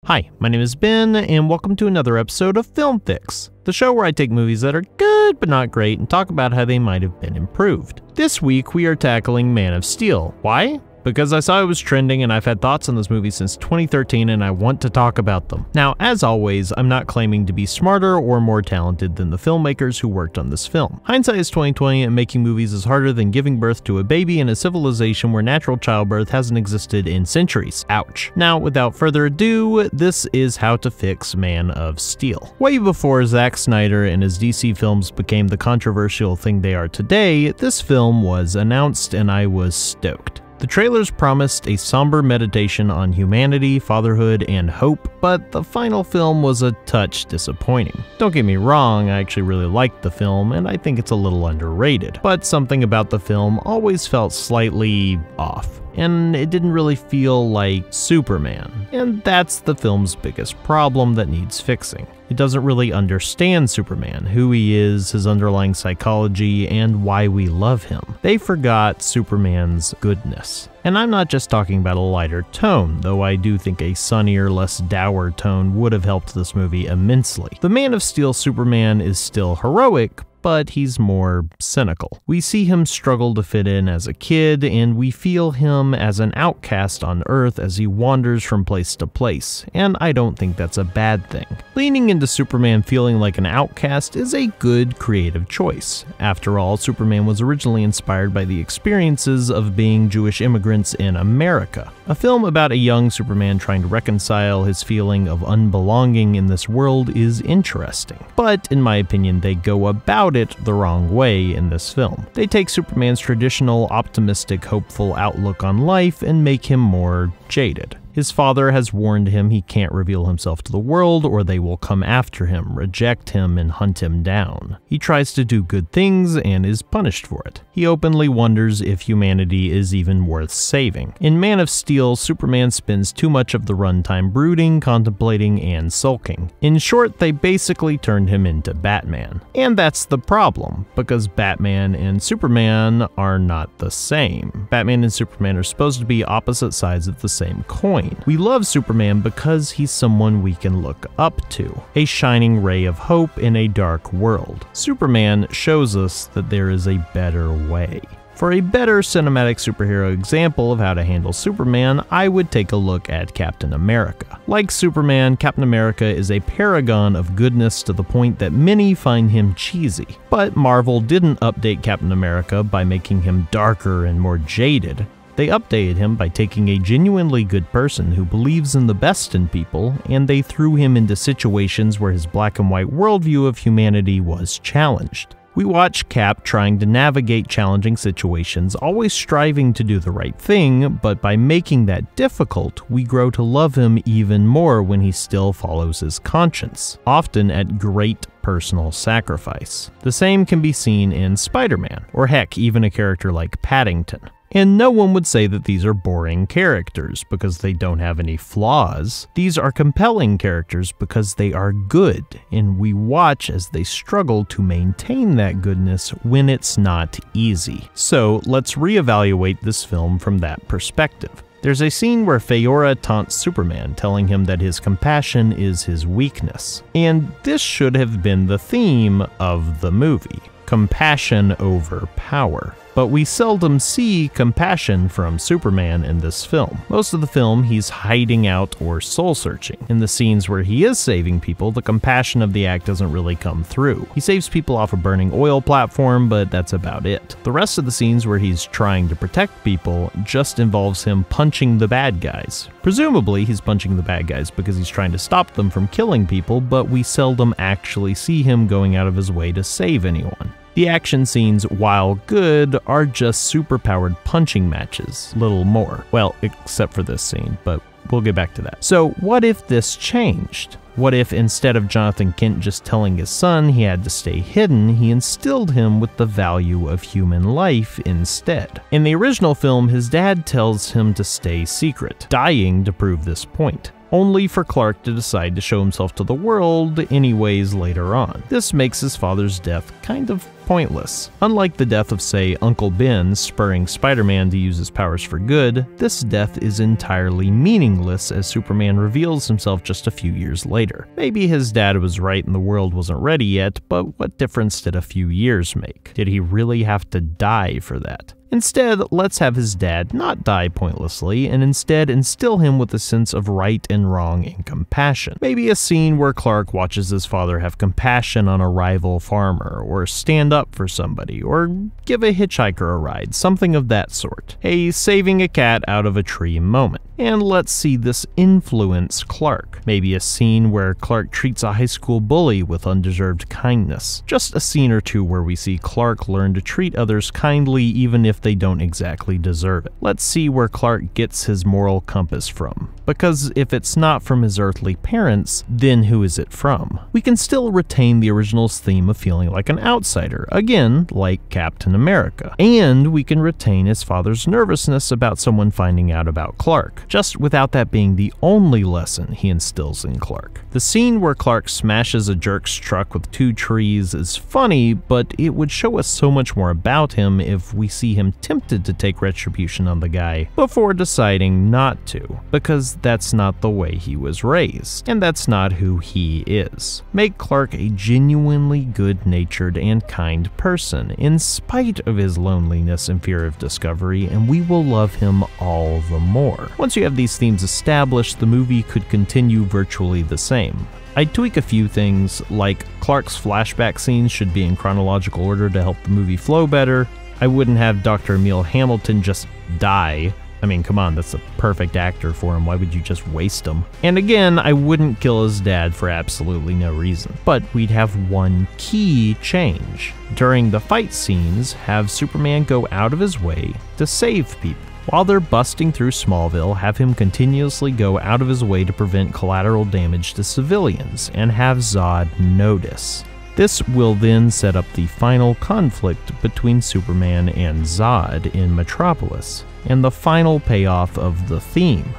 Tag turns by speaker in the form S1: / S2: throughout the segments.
S1: Hi, my name is Ben, and welcome to another episode of Film Fix, the show where I take movies that are good but not great and talk about how they might have been improved. This week we are tackling Man of Steel. Why? Because I saw it was trending and I've had thoughts on this movie since 2013 and I want to talk about them. Now, as always, I'm not claiming to be smarter or more talented than the filmmakers who worked on this film. Hindsight is 20/20 and making movies is harder than giving birth to a baby in a civilization where natural childbirth hasn't existed in centuries. Ouch. Now, without further ado, this is how to fix Man of Steel. Way before Zack Snyder and his DC films became the controversial thing they are today, this film was announced and I was stoked. The trailers promised a somber meditation on humanity, fatherhood, and hope, but the final film was a touch disappointing. Don't get me wrong, I actually really liked the film, and I think it's a little underrated, but something about the film always felt slightly off, and it didn't really feel like Superman, and that's the film's biggest problem that needs fixing. It doesn't really understand Superman, who he is, his underlying psychology, and why we love him. They forgot Superman's goodness. And I'm not just talking about a lighter tone, though I do think a sunnier, less dour tone would have helped this movie immensely. The Man of Steel Superman is still heroic, but he's more cynical. We see him struggle to fit in as a kid, and we feel him as an outcast on Earth as he wanders from place to place, and I don't think that's a bad thing. Leaning into Superman feeling like an outcast is a good creative choice. After all, Superman was originally inspired by the experiences of being Jewish immigrants in America. A film about a young Superman trying to reconcile his feeling of unbelonging in this world is interesting, but in my opinion they go about it the wrong way in this film. They take Superman's traditional, optimistic, hopeful outlook on life and make him more jaded. His father has warned him he can't reveal himself to the world or they will come after him, reject him, and hunt him down. He tries to do good things and is punished for it. He openly wonders if humanity is even worth saving. In Man of Steel, Superman spends too much of the runtime brooding, contemplating, and sulking. In short, they basically turned him into Batman. And that's the problem, because Batman and Superman are not the same. Batman and Superman are supposed to be opposite sides of the same coin. We love Superman because he's someone we can look up to, a shining ray of hope in a dark world. Superman shows us that there is a better way. For a better cinematic superhero example of how to handle Superman, I would take a look at Captain America. Like Superman, Captain America is a paragon of goodness to the point that many find him cheesy. But Marvel didn't update Captain America by making him darker and more jaded. They updated him by taking a genuinely good person who believes in the best in people, and they threw him into situations where his black and white worldview of humanity was challenged. We watch Cap trying to navigate challenging situations, always striving to do the right thing, but by making that difficult, we grow to love him even more when he still follows his conscience, often at great personal sacrifice. The same can be seen in Spider-Man, or heck, even a character like Paddington. And no one would say that these are boring characters because they don't have any flaws. These are compelling characters because they are good, and we watch as they struggle to maintain that goodness when it's not easy. So let's reevaluate this film from that perspective. There's a scene where Faora taunts Superman, telling him that his compassion is his weakness. And this should have been the theme of the movie: compassion over power. But we seldom see compassion from Superman in this film. Most of the film, he's hiding out or soul-searching. In the scenes where he is saving people, the compassion of the act doesn't really come through. He saves people off a burning oil platform, but that's about it. The rest of the scenes where he's trying to protect people just involves him punching the bad guys. Presumably, he's punching the bad guys because he's trying to stop them from killing people, but we seldom actually see him going out of his way to save anyone. The action scenes, while good, are just superpowered punching matches, little more. Well, except for this scene, but we'll get back to that. So what if this changed? What if instead of Jonathan Kent just telling his son he had to stay hidden, he instilled him with the value of human life instead? In the original film, his dad tells him to stay secret, dying to prove this point, only for Clark to decide to show himself to the world anyways later on. This makes his father's death kind of pointless. Unlike the death of, say, Uncle Ben spurring Spider-Man to use his powers for good, this death is entirely meaningless as Superman reveals himself just a few years later. Maybe his dad was right and the world wasn't ready yet, but what difference did a few years make? Did he really have to die for that? Instead, let's have his dad not die pointlessly, and instead instill him with a sense of right and wrong and compassion. Maybe a scene where Clark watches his father have compassion on a rival farmer, or stand up for somebody, or give a hitchhiker a ride, something of that sort. A saving a cat out of a tree moment. And let's see this influence Clark. Maybe a scene where Clark treats a high school bully with undeserved kindness. Just a scene or two where we see Clark learn to treat others kindly even if they don't exactly deserve it. Let's see where Clark gets his moral compass from. Because if it's not from his earthly parents, then who is it from? We can still retain the original's theme of feeling like an outsider, again, like Captain America. And we can retain his father's nervousness about someone finding out about Clark, just without that being the only lesson he instills in Clark. The scene where Clark smashes a jerk's truck with 2 trees is funny, but it would show us so much more about him if we see him tempted to take retribution on the guy before deciding not to, because that's not the way he was raised, and that's not who he is. Make Clark a genuinely good-natured and kind person, in spite of his loneliness and fear of discovery, and we will love him all the more. Once you have these themes established, the movie could continue virtually the same. I'd tweak a few things, like Clark's flashback scenes should be in chronological order to help the movie flow better. I wouldn't have Dr. Emil Hamilton just die. I mean, come on, that's the perfect actor for him. Why would you just waste him? And again, I wouldn't kill his dad for absolutely no reason. But we'd have one key change. During the fight scenes, have Superman go out of his way to save people. While they're busting through Smallville, have him continuously go out of his way to prevent collateral damage to civilians, and have Zod notice. This will then set up the final conflict between Superman and Zod in Metropolis, and the final payoff of the theme.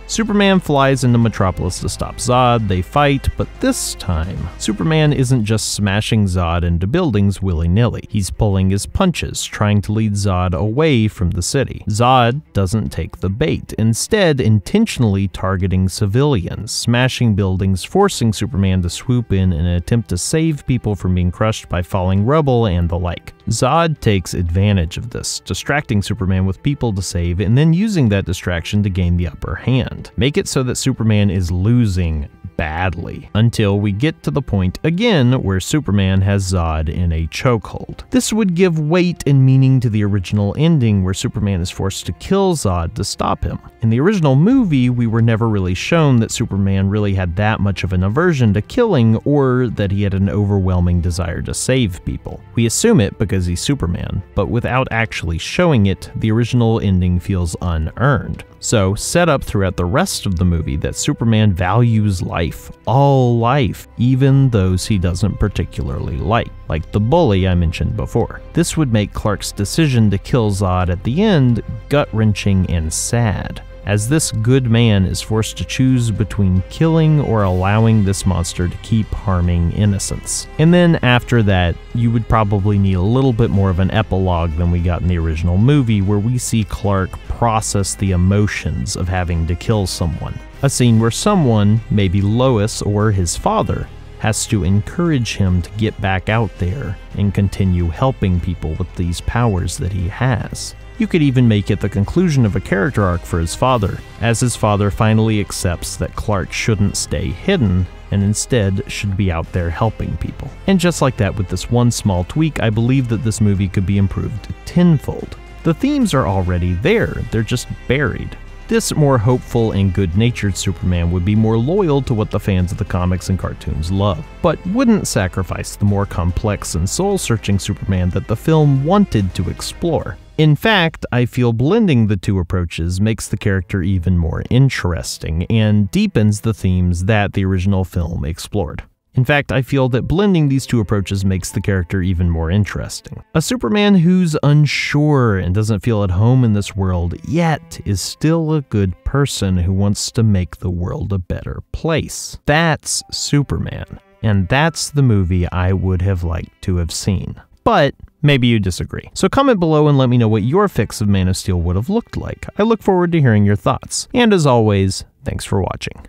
S1: Superman flies into Metropolis to stop Zod, they fight, but this time, Superman isn't just smashing Zod into buildings willy-nilly. He's pulling his punches, trying to lead Zod away from the city. Zod doesn't take the bait, instead intentionally targeting civilians, smashing buildings, forcing Superman to swoop in an attempt to save people from being crushed by falling rubble and the like. Zod takes advantage of this, distracting Superman with people to save and then using that distraction to gain the upper hand. Make it so that Superman is losing badly, until we get to the point again where Superman has Zod in a chokehold. This would give weight and meaning to the original ending where Superman is forced to kill Zod to stop him. In the original movie, we were never really shown that Superman really had that much of an aversion to killing or that he had an overwhelming desire to save people. We assume it because he's Superman, but without actually showing it, the original ending feels unearned. So, set up throughout the rest of the movie that Superman values life, all life, even those he doesn't particularly like the bully I mentioned before. This would make Clark's decision to kill Zod at the end gut-wrenching and sad, as this good man is forced to choose between killing or allowing this monster to keep harming innocents. And then after that, you would probably need a little bit more of an epilogue than we got in the original movie, where we see Clark process the emotions of having to kill someone. A scene where someone, maybe Lois or his father, has to encourage him to get back out there and continue helping people with these powers that he has. You could even make it the conclusion of a character arc for his father, as his father finally accepts that Clark shouldn't stay hidden and instead should be out there helping people. And just like that, with this one small tweak, I believe that this movie could be improved tenfold. The themes are already there, they're just buried. This more hopeful and good-natured Superman would be more loyal to what the fans of the comics and cartoons love, but wouldn't sacrifice the more complex and soul-searching Superman that the film wanted to explore. In fact, I feel blending the two approaches makes the character even more interesting and deepens the themes that the original film explored. In fact, I feel that blending these two approaches makes the character even more interesting. A Superman who's unsure and doesn't feel at home in this world, yet is still a good person who wants to make the world a better place. That's Superman. And that's the movie I would have liked to have seen. but maybe you disagree. So comment below and let me know what your fix of Man of Steel would have looked like. I look forward to hearing your thoughts. And as always, thanks for watching.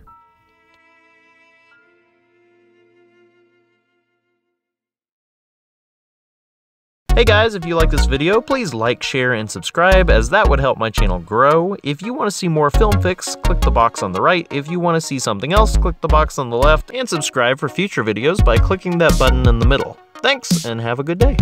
S1: Hey guys, if you like this video, please like, share, and subscribe, as that would help my channel grow. If you want to see more film fix, click the box on the right. If you want to see something else, click the box on the left, and subscribe for future videos by clicking that button in the middle. Thanks, and have a good day.